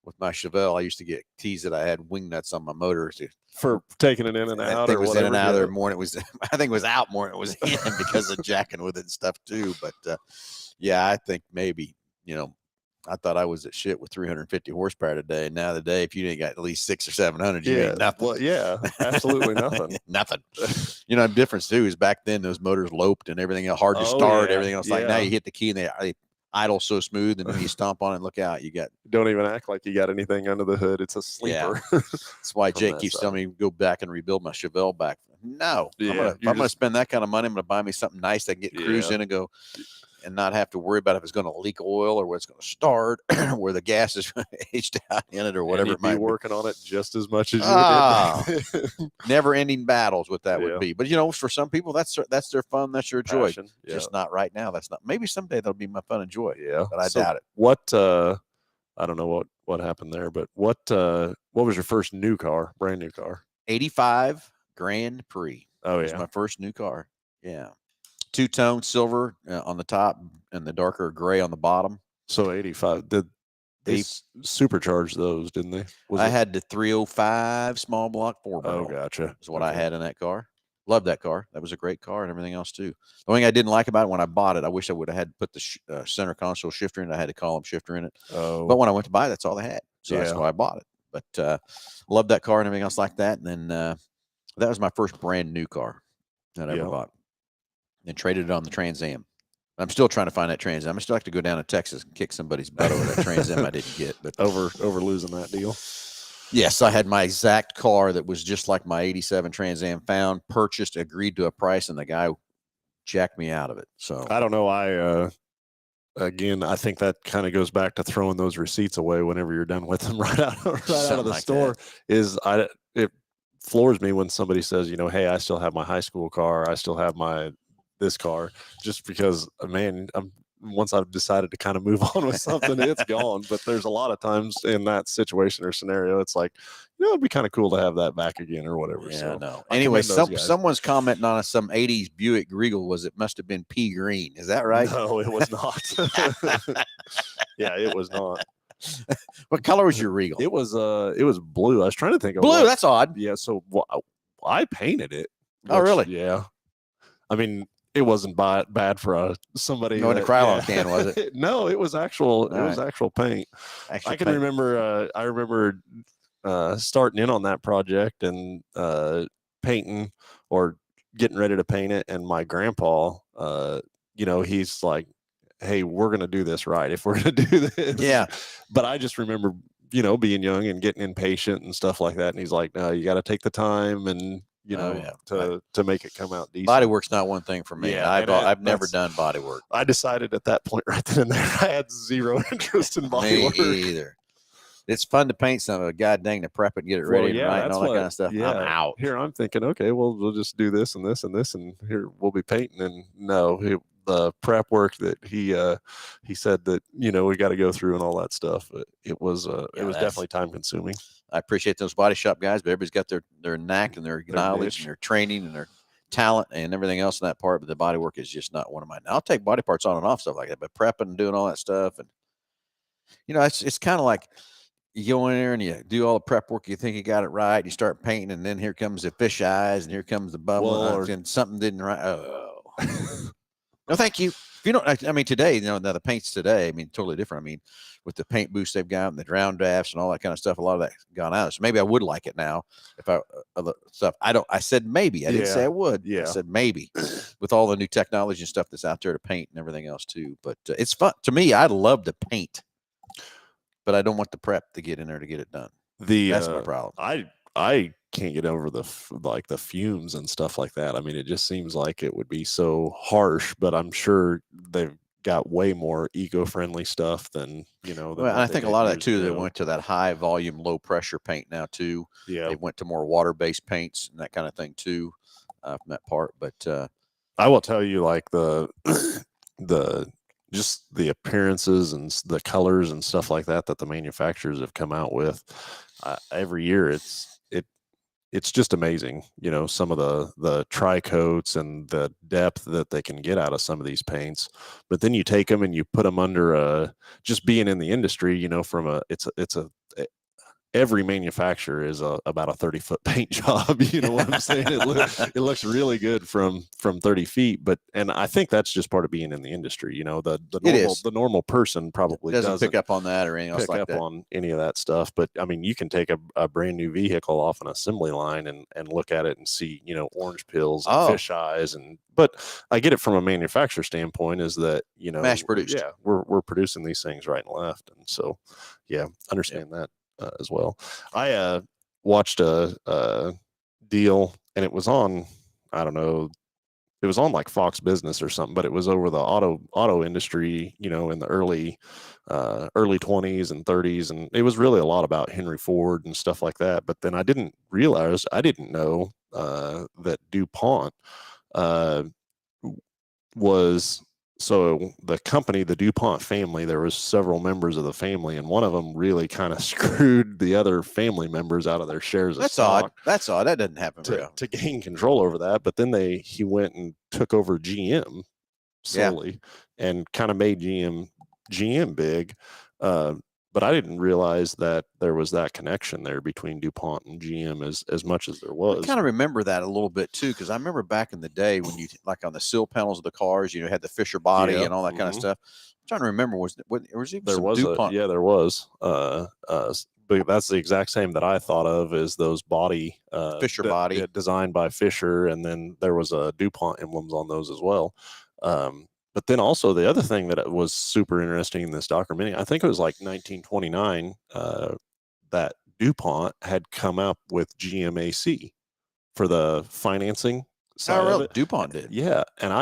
with my Chevelle, I used to get teased that I had wing nuts on my motor for taking it in and out. It was in and out there more. It was, I think it was out more than it was in because of jacking with it and stuff too. But I think maybe, I thought I was at shit with 350 horsepower today. Now today, if you ain't got at least 600 or 700, you ain't nothing. Well, yeah, absolutely nothing. Nothing. The difference too is back then those motors loped and everything else, hard to start, everything else. Like now you hit the key and they idle so smooth, and then you stomp on it and look out. You got don't even act like you got anything under the hood. It's a sleeper. Yeah. That's why Jake keeps telling me to go back and rebuild my Chevelle back. No, yeah, if I'm going to spend that kind of money, I'm going to buy me something nice that I can get cruise in and go and not have to worry about if it's going to leak oil or where it's going to start, where the gas is aged out in it or whatever it might be. Working on it just as much as you did. Never ending battles what that would be. But for some people that's their fun, that's their joy. Passion, just not right now. That's not. Maybe someday that'll be my fun and joy. Yeah, but I doubt it. What I don't know what happened there, but what was your first new car, brand new car? 85 Grand Prix. Oh, It was my first new car. Yeah. Two-tone silver on the top and the darker gray on the bottom. So 85. Did they supercharge those, didn't they? I had the 305 small block 4-barrel. Oh, gotcha. Is what I had in that car. Loved that car. That was a great car and everything else too. The only thing I didn't like about it when I bought it, I wish I would have had put the center console shifter in it. I had a column shifter in it. Oh. But when I went to buy it, that's all they had. So that's why I bought it. But loved that car and everything else like that. And then that was my first brand new car that I ever bought. And traded it on the Trans Am. I'm still trying to find that Trans Am. I still like to go down to Texas and kick somebody's butt over that Trans Am I didn't get. But over losing that deal. Yes, I had my exact car that was just like my 87 Trans Am, found, purchased, agreed to a price, and the guy jacked me out of it. So I don't know. Again, I think that kind of goes back to throwing those receipts away whenever you're done with them right out of the store. It floors me when somebody says, hey, I still have my high school car. I still have this car, just because, man, once I've decided to kind of move on with something, it's gone. But there's a lot of times in that situation or scenario, it's like, it'd be kind of cool to have that back again or whatever. Yeah, so no. Anyway, someone's commenting on some 80s Buick Regal it must have been pea green. Is that right? No, it was not. Yeah, it was not. What color was your Regal? It was blue. I was trying to think of blue. That's odd. Yeah, so I painted it. Oh, really? Yeah. I mean, it wasn't bad for somebody. No, in a Krylon can, was it? No, it was actual. It was actual paint. I can remember. I remember starting in on that project and painting or getting ready to paint it. And my grandpa, he's like, "Hey, we're gonna do this right. If we're gonna do this." Yeah. But I just remember, being young and getting impatient and stuff like that. And he's like, "No, you got to take the time and." To make it come out decent. Bodywork's not one thing for me. Yeah, I've never done bodywork. I decided at that point right then and there, I had zero interest in bodywork. Me either. It's fun to paint something, god dang, to prep it, get it ready, and all that kind of stuff. Yeah. I'm out. Here I'm thinking, okay, well, we'll just do this and this and this, and here we'll be painting. And no, the prep work that he said that we got to go through and all that stuff. It was definitely time consuming. I appreciate those body shop guys, but everybody's got their knack and their knowledge and their training and their talent and everything else in that part. But the body work is just not one of mine. Now, I'll take body parts on and off, stuff like that, but prepping and doing all that stuff, and it's kind of like you go in there and you do all the prep work. You think you got it right. You start painting, and then here comes the fish eyes, and here comes the bubble, and something didn't right. Oh, no, thank you. Today, the paints today, totally different. With the paint boost they've got and the drown drafts and all that kind of stuff, a lot of that's gone out. So maybe I would like it now if other stuff. I said maybe. I didn't say I would. Yeah. I said maybe with all the new technology and stuff that's out there to paint and everything else too. But it's fun. To me, I love to paint, but I don't want the prep to get in there to get it done. That's my problem. I can't get over the fumes and stuff like that. It just seems like it would be so harsh, but I'm sure they've got way more eco-friendly stuff than I think a lot of that too, they went to that high volume, low pressure paint now too. Yeah, they went to more water-based paints and that kind of thing too, from that part. But I will tell you, like the just the appearances and the colors and stuff like that the manufacturers have come out with every year, it's just amazing. Some of the tri-coats and the depth that they can get out of some of these paints. But then you take them and you put them under just being in the industry, it's every manufacturer is about a 30-foot paint job. You know what I'm saying? It looks really good from 30 feet, and I think that's just part of being in the industry. You know, the normal person probably doesn't pick up on that or anything else like that. on any of that stuff. But I mean, you can take a brand new vehicle off an assembly line and look at it and see, you know, orange pills and fish eyes. But I get it from a manufacturer standpoint, is that, you know, mass produced. Yeah, we're producing these things right and left. And so, yeah, understand that. As well. I watched a deal, and it was on, I don't know, it was on like Fox Business or something, but it was over the auto industry, you know, in the early 20s and 30s, and it was really a lot about Henry Ford and stuff like that. But then I didn't know that DuPont was. So the company, the DuPont family, there was several members of the family, and one of them really kind of screwed the other family members out of their shares of stock. That's odd. That doesn't happen to gain control over that. But then he went and took over GM solely and kind of made GM big. But I didn't realize that there was that connection there between DuPont and GM as much as there was. I kind of remember that a little bit too, because I remember back in the day when you, like on the sill panels of the cars, you know, had the Fisher body and all that kind of stuff. I'm trying to remember, was even there some was DuPont? There was. But that's the exact same that I thought of, as those body Fisher body designed by Fisher, and then there was a DuPont emblems on those as well. But then also the other thing that was super interesting in this documentary, I think it was like 1929, that DuPont had come up with GMAC for the financing side of it. DuPont did. Yeah. And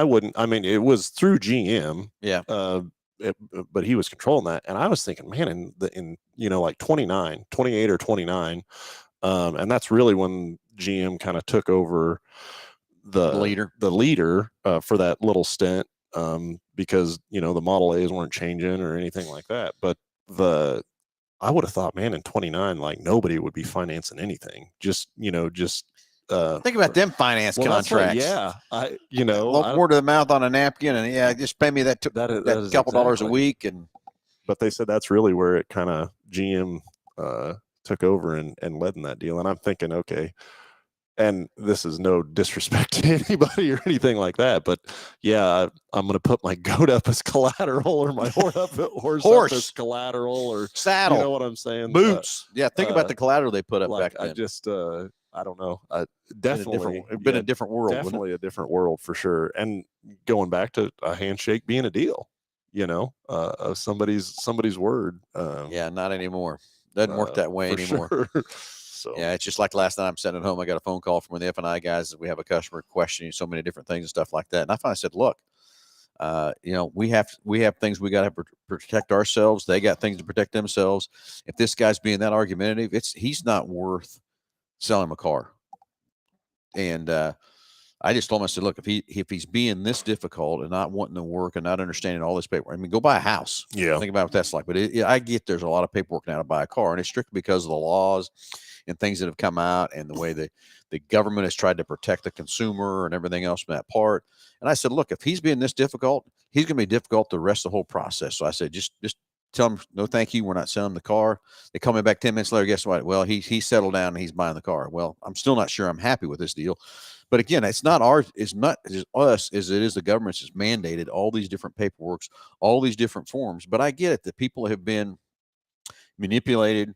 it was through GM. Yeah. But he was controlling that. And I was thinking, man, in you know, like 28 or 29, and that's really when GM kind of took over the leader for that little stint. Because, you know, the Model A's weren't changing or anything like that. But I would have thought, man, in 29, like nobody would be financing anything. Just think about them finance contracts. Little word of the mouth on a napkin, and just pay me that couple dollars a week. But they said that's really where it kind of GM took over and led in that deal. And I'm thinking, okay. And this is no disrespect to anybody or anything like that, but yeah, I'm going to put my goat up as collateral, or my horse up as collateral, or saddle. You know what I'm saying? Boots. Think about the collateral they put up back then. I don't know. Definitely been a different world. Definitely a different world for sure. And going back to a handshake being a deal, you know, of somebody's word. Not anymore. Doesn't work that way anymore. Sure. So. Yeah, it's just like last night. I'm sitting at home. I got a phone call from one of the F&I guys. We have a customer questioning so many different things and stuff like that. And I finally said, "Look, you know, we have things we got to protect ourselves. They got things to protect themselves. If this guy's being that argumentative, he's not worth selling him a car." And I just told him, I said, "Look, if he's being this difficult and not wanting to work and not understanding all this paperwork, I mean, go buy a house. Yeah, think about what that's like." But I get there's a lot of paperwork now to buy a car, and it's strictly because of the laws and things that have come out, and the way the government has tried to protect the consumer and everything else from that part. And I said, look, if he's being this difficult, he's going to be difficult the rest of the whole process. So I said, just tell him, no, thank you. We're not selling the car. They call me back 10 minutes later. Guess what? Well, he settled down and he's buying the car. Well, I'm still not sure I'm happy with this deal. But again, it's not us as it is the government's has mandated all these different paperworks, all these different forms. But I get it that people have been manipulated,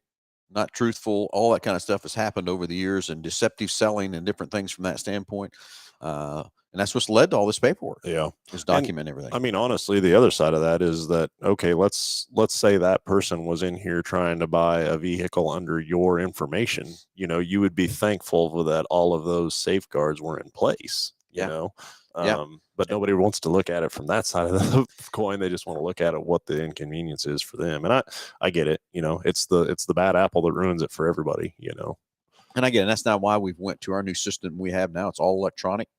not truthful, all that kind of stuff has happened over the years, and deceptive selling and different things from that standpoint. And that's what's led to all this paperwork. Yeah. Is document everything. I mean, honestly, the other side of that is that, okay, let's say that person was in here trying to buy a vehicle under your information. You know, you would be thankful that all of those safeguards were in place, you know? But nobody wants to look at it from that side of the coin. They just want to look at it, what the inconvenience is for them. And I get it. You know, it's the bad apple that ruins it for everybody, you know? And again, that's not why we've went to our new system we have now. It's all electronic.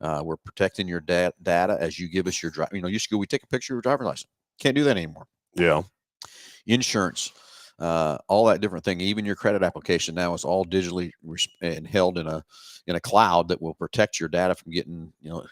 We're protecting your data as you give us your drive. You know, used to go, we take a picture of your driver's license. Can't do that anymore. Yeah. Insurance, all that different thing. Even your credit application now is all digitally and held in a cloud that will protect your data from getting, you know,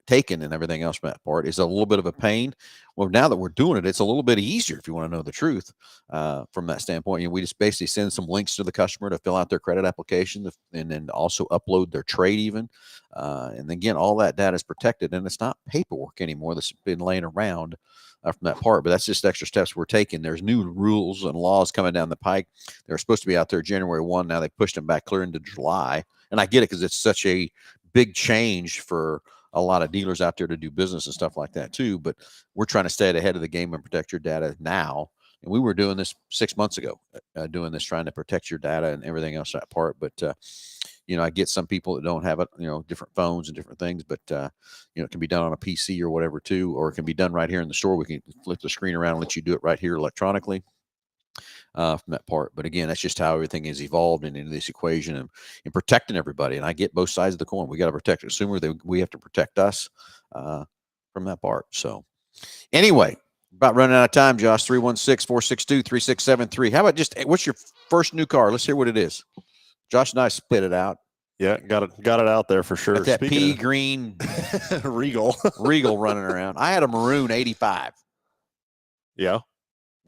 taken and everything else from that part is a little bit of a pain. Well, now that we're doing it, it's a little bit easier if you want to know the truth from that standpoint. We just basically send some links to the customer to fill out their credit application and then also upload their trade even. And again, all that data is protected and it's not paperwork anymore that's been laying around from that part, but that's just extra steps we're taking. There's new rules and laws coming down the pike. They're supposed to be out there January 1. Now they pushed them back clear into July. And I get it because it's such a big change for a lot of dealers out there to do business and stuff like that too. But we're trying to stay ahead of the game and protect your data now. And we were doing this 6 months ago, trying to protect your data and everything else that part. But, I get some people that don't have it, different phones and different things, but, it can be done on a PC or whatever too, or it can be done right here in the store. We can flip the screen around and let you do it right here electronically. From that part. But again, that's just how everything is evolved into this equation and protecting everybody. And I get both sides of the coin. We got to protect the consumer. We have to protect us from that part. So anyway, about running out of time, Josh. 316-462-3673. How about what's your first new car? Let's hear what it is. Josh and I split it out. Yeah, got it out there for sure. Got that pea green Regal running around. I had a maroon 85. Yeah.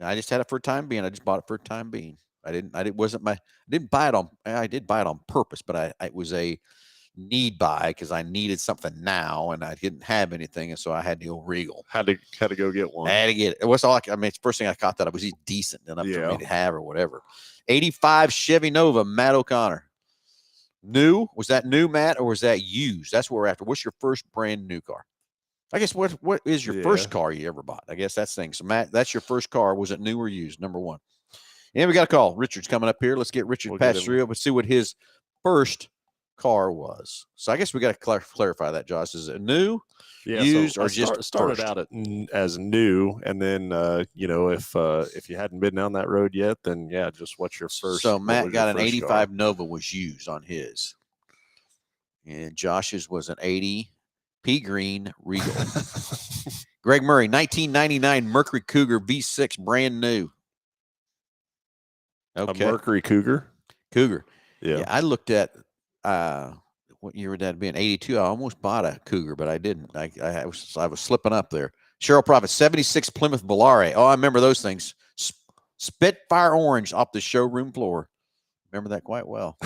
I just had it for a time being. I just bought it for a time being. I didn't buy it on purpose, but it was a need buy because I needed something now and I didn't have anything. And so I had the old Regal. Had to go get one. I had to get it. It was all it's the first thing I caught that I was decent enough for me to have or whatever. 85 Chevy Nova, Matt O'Connor. New? Was that new, Matt, or was that used? That's what we're after. What's your first brand new car? I guess what is your first car you ever bought? I guess that's the thing. So, Matt, that's your first car. Was it new or used? Number one. And we got a call. Richard's coming up here. Let's get Richard patched through and see what his first car was. So I guess we got to clarify that, Josh. Is it new, used, or just started out as new? And then, if you hadn't been down that road yet, then, just what's your first? So Matt got an 85 car? Nova was used on his. And Josh's was an 80 pea green Regal. Greg Murray, 1999 Mercury Cougar V6, brand new. Okay. A Mercury Cougar. Yeah. I looked at what year would that be? In 82. I almost bought a Cougar, but I didn't. I was slipping up there. Cheryl Prophet, 76 Plymouth Volare. Oh, I remember those things. Spitfire orange off the showroom floor. Remember that quite well.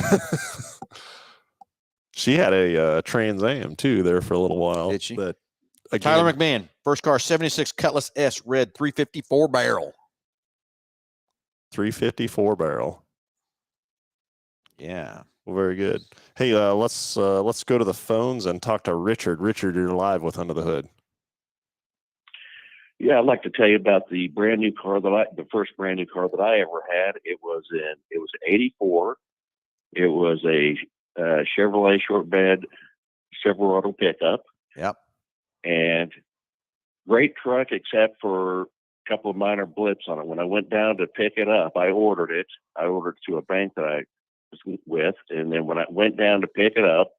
She had a Trans Am too there for a little while. Did she? But again, Tyler McMahon, first car, 76 Cutlass S red 354 barrel. 354 barrel. Yeah. Well, very good. Hey, let's go to the phones and talk to Richard. Richard, you're live with Under the Hood. Yeah, I'd like to tell you about the brand new car the first brand new car that I ever had. It was 84. It was a Chevrolet short bed Silverado pickup. Yep. And great truck except for a couple of minor blips on it. When I went down to pick it up, I ordered it to a bank that I was with. And then when I went down to pick it up,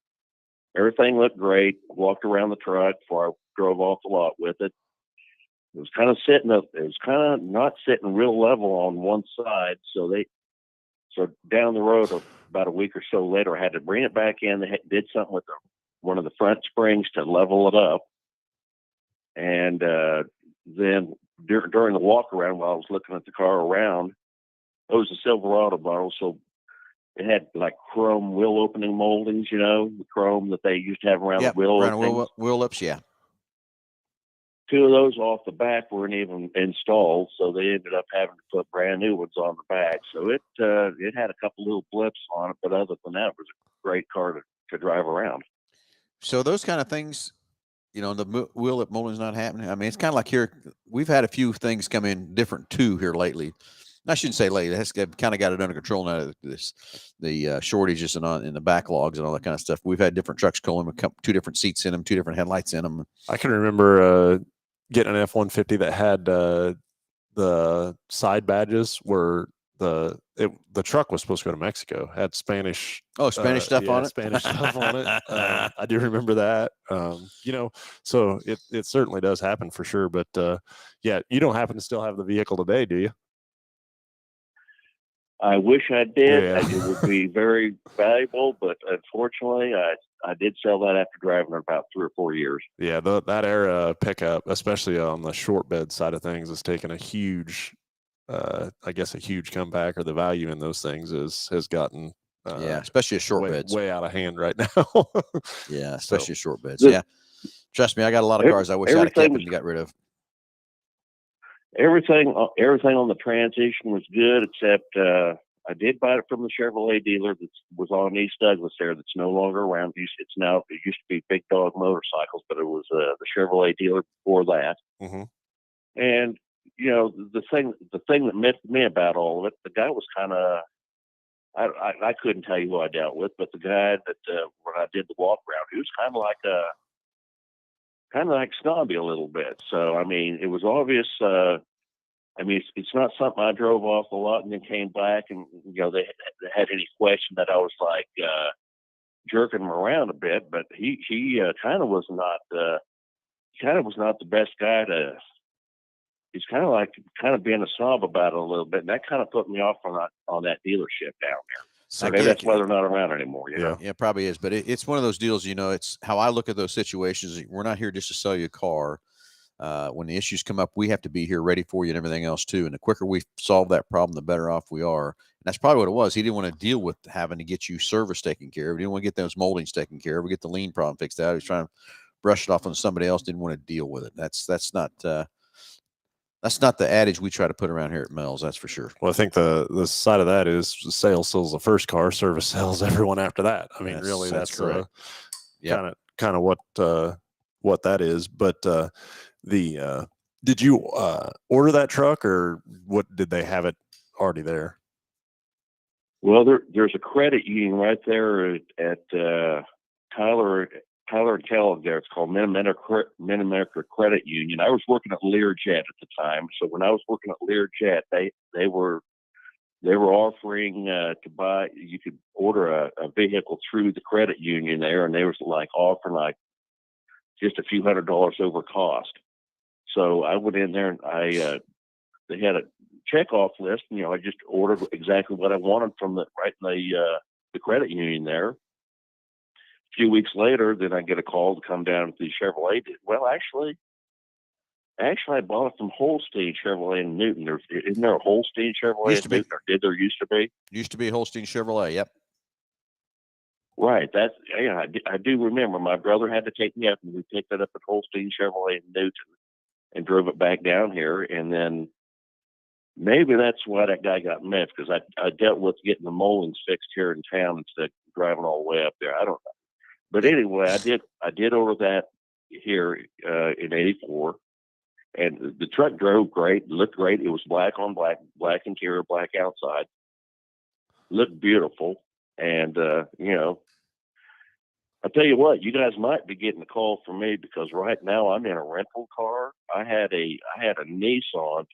everything looked great. Walked around the truck before I drove off the lot with it. It was kind of not sitting real level on one side. So down the road, about a week or so later, I had to bring it back in. They did something with one of the front springs to level it up. And then during the walk around, while I was looking at the car around, it was a Silverado model, so it had like chrome wheel opening moldings, the chrome that they used to have around the wheel openings. Wheel lips, yeah. Two of those off the back weren't even installed, so they ended up having to put brand new ones on the back. So it had a couple little blips on it, but other than that, it was a great car to drive around. So those kind of things, the wheel lip molding's not happening. I mean, it's kind of like here. We've had a few things come in different too here lately. I shouldn't say lately. That's kind of got it under control now. The shortages and in the backlogs and all that kind of stuff. We've had different trucks calling with 2 different seats in them, 2 different headlights in them. I can remember getting an F-150 that had the side badges where the truck was supposed to go to Mexico. Had Spanish stuff on it. Spanish stuff on it. I do remember that. So it certainly does happen for sure. But you don't happen to still have the vehicle today, do you? I wish I did. Yeah. It would be very valuable, but unfortunately, did sell that after driving it about 3 or 4 years. Yeah, that era pickup, especially on the short bed side of things, has taken a huge, I guess, a huge comeback, or the value in those things has gotten especially a short beds. Way out of hand right now. Yeah, especially a short beds. The- Yeah, trust me, I got a lot of cars I wish I'd have kept and got rid of. Everything on the transition was good, except I did buy it from the Chevrolet dealer that was on East Douglas there. That's no longer around. It used to be Big Dog Motorcycles, but it was the Chevrolet dealer before that. Mm-hmm. And the thing that miffed me about all of it, the guy was kind of, I couldn't tell you who I dealt with, but the guy that when I did the walk around, he was kind of like snobby a little bit. So I mean, it was obvious. It's not something I drove off a lot and then came back and they had any question that I was like jerking him around a bit, but he kind of was not the best guy to. He's kind of being a snob about it a little bit, and that kind of put me off on that dealership down there. So maybe that's why they're not around anymore. Yeah, it probably is, but it's one of those deals. It's how I look at those situations. We're not here just to sell you a car. When the issues come up, we have to be here ready for you and everything else too. And the quicker we solve that problem, the better off we are. And that's probably what it was. He didn't want to deal with having to get you service taken care of. He didn't want to get those moldings taken care of. We get the lean problem fixed out. He was trying to brush it off on somebody else. Didn't want to deal with it. That's not the adage we try to put around here at Mel's. That's for sure. Well, I think the side of that is sales sells the first car, service sells everyone after that. I mean, that's correct. Kind of what that is. But did you order that truck, or what? Did they have it already there? Well, there's a credit union right there at Tyler and Kellogg there. It's called Mid-America Credit Union. I was working at Learjet at the time. So when I was working at Learjet, they were offering to buy, you could order a vehicle through the credit union there, and they was offering just a few $100s over cost. So I went in there and they had a checkoff list, and I just ordered exactly what I wanted from the credit union there. A few weeks later, then I get a call to come down to the Chevrolet. Well, actually, I bought it from Holstein Chevrolet in Newton. Isn't there a Holstein Chevrolet in Newton, or did there used to be? Used to be Holstein Chevrolet. Yep. Right. I do remember. My brother had to take me up, and we picked it up at Holstein Chevrolet in Newton and drove it back down here. And then maybe that's why that guy got miffed, because I dealt with getting the moldings fixed here in town instead of driving all the way up there. I don't know. But anyway, I did order that here in '84, and the truck drove great, looked great. It was black on black, black interior, black outside, looked beautiful. And I tell you what, you guys might be getting a call from me, because right now I'm in a rental car. I had a Nissan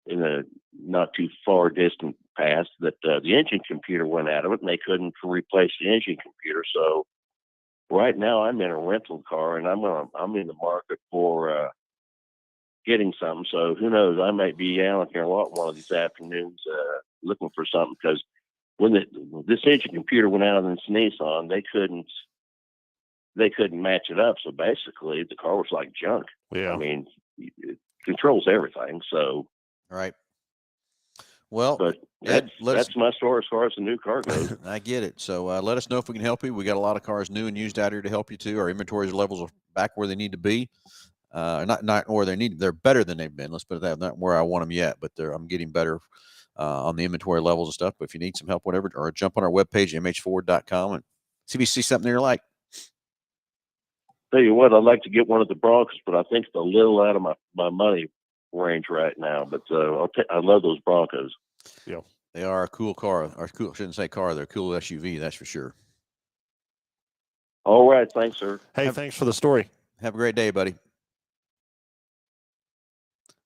in a not too far distant past that the engine computer went out of it, and they couldn't replace the engine computer. So right now I'm in a rental car, and I'm in the market for getting something. So who knows? I might be out here a lot one of these afternoons looking for something, because when this engine computer went out of this Nissan, they couldn't match it up. So basically, the car was like junk. Yeah. I mean, it controls everything. So. Right. Well, but Ed, that's my story as far as the new car goes. I get it. So let us know if we can help you. We got a lot of cars new and used out here to help you too. Our inventory levels are back where they need to be. Not where they need. They're better than they've been. Let's put it that. Not where I want them yet, but I'm getting better on the inventory levels and stuff. But if you need some help, whatever, or jump on our webpage, mhford.com, and see if you see something there you like. Tell you what, I'd like to get one of the Broncos, but I think it's a little out of my money range right now. But I love those Broncos. Yeah, they are a cool car. Or cool, I shouldn't say car. They're a cool SUV. That's for sure. All right, thanks, sir. Hey, thanks for the story. Have a great day, buddy.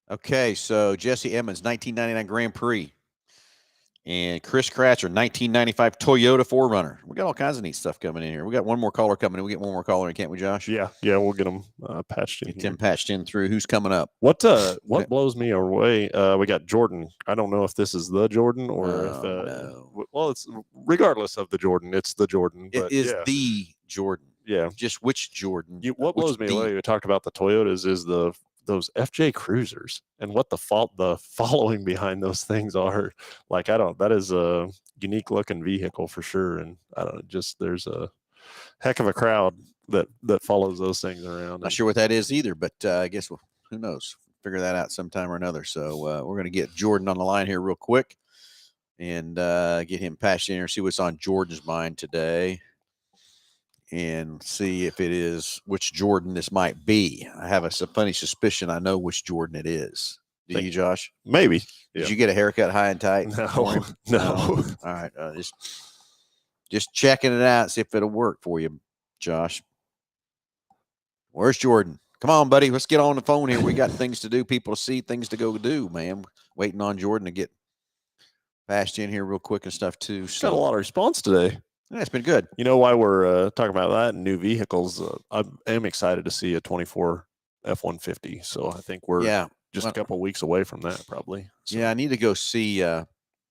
Okay, so Jesse Emmons, 1999 Grand Prix. And Chris Kratzer, 1995 Toyota 4Runner. We got all kinds of neat stuff coming in here. We got one more caller coming in. We get one more caller in, can't we, Josh? Yeah, we'll get them patched in. Get them patched in through. Who's coming up? What blows me away? We got Jordan. I don't know if this is the Jordan or if no. well, it's regardless of the Jordan, it's the Jordan. It is the Jordan. Yeah. Just which Jordan? What blows me away, we talked about the Toyotas, is those FJ Cruisers and what the following behind those things are. Like, that is a unique looking vehicle for sure. And I don't know, just there's a heck of a crowd that follows those things around. Not sure what that is either, but I guess who knows? Figure that out sometime or another. So we're going to get Jordan on the line here real quick and get him patched in here, see what's on Jordan's mind today, and see if it is which Jordan this might be. I have a funny suspicion I know which Jordan it is. Do you, Josh? Maybe. Did you get a haircut high and tight? No. All right. Just checking it out, see if it'll work for you, Josh. Where's Jordan? Come on, buddy. Let's get on the phone here. We got things to do, people to see, things to go do, man. Waiting on Jordan to get patched in here real quick and stuff, too. So, got a lot of response today. Yeah, it's been good. You know why we're talking about that and new vehicles? I am excited to see a 24 F-150. So I think we're just a couple of weeks away from that, probably. So. Yeah, I need to go see. I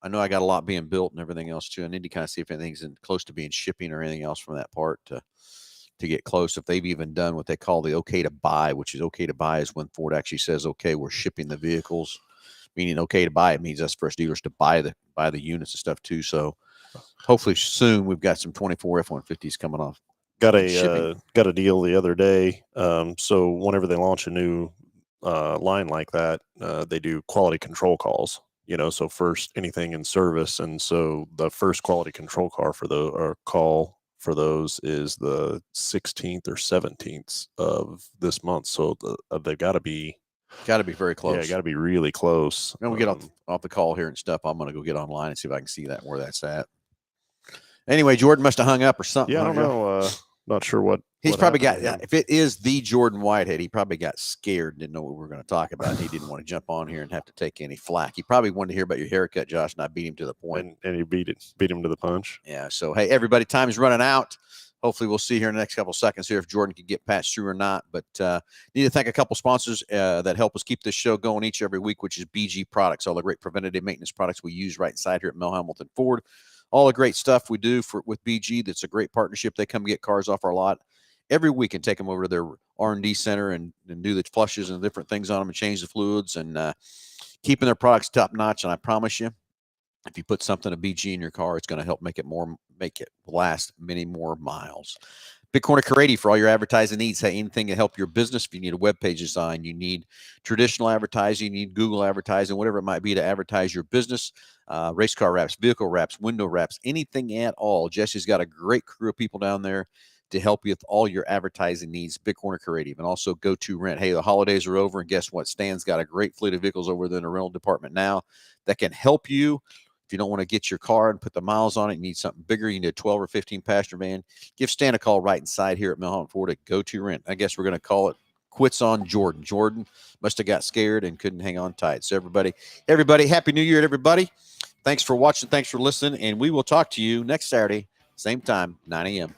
know I got a lot being built and everything else, too. I need to kind of see if anything's close to being shipping or anything else from that part to get close, if they've even done what they call the okay to buy, which is okay to buy is when Ford actually says, okay, we're shipping the vehicles, meaning okay to buy. It means us for us dealers to buy the units and stuff too. So hopefully soon we've got some 24 F-150s coming off. Got a deal the other day. So whenever they launch a new line like that, they do quality control calls, so first anything in service. And so the first quality control call for those is the 16th or 17th of this month. So they've got to be very close. Yeah, got to be really close. And we get off the call here and stuff. I'm going to go get online and see if I can see where that's at. Anyway, Jordan must have hung up or something. Yeah, I don't know. Not sure what. He's probably got, if it is the Jordan Whitehead, he probably got scared and didn't know what we were going to talk about. He didn't want to jump on here and have to take any flack. He probably wanted to hear about your haircut, Josh, and I beat him to the point. And you beat him to the punch. Yeah. So, hey, everybody, time is running out. Hopefully we'll see here in the next couple of seconds here if Jordan can get patched through or not. But need to thank a couple sponsors that help us keep this show going each every week, which is BG Products, all the great preventative maintenance products we use right inside here at Mel Hambelton Ford. All the great stuff we do with BG. That's a great partnership. They come get cars off our lot every week and take them over to their R&D center and do the flushes and different things on them and change the fluids and keeping their products top notch. And I promise you, if you put something of BG in your car, it's going to help make it last many more miles. Big Corner Carady for all your advertising needs. Hey, anything to help your business. If you need a web page design, you need traditional advertising, you need Google advertising, whatever it might be to advertise your business. Race car wraps, vehicle wraps, window wraps, anything at all. Jesse's got a great crew of people down there to help you with all your advertising needs. Big Corner Carady. And also Go To Rent. Hey, the holidays are over, and guess what? Stan's got a great fleet of vehicles over there in the rental department now that can help you. If you don't want to get your car and put the miles on it, you need something bigger, you need a 12 or 15 passenger van, give Stan a call right inside here at Mel Hambelton Ford at Go To Rent. I guess we're going to call it quits on Jordan. Jordan must have got scared and couldn't hang on tight. So everybody, Happy New Year to everybody. Thanks for watching. Thanks for listening. And we will talk to you next Saturday, same time, 9 a.m.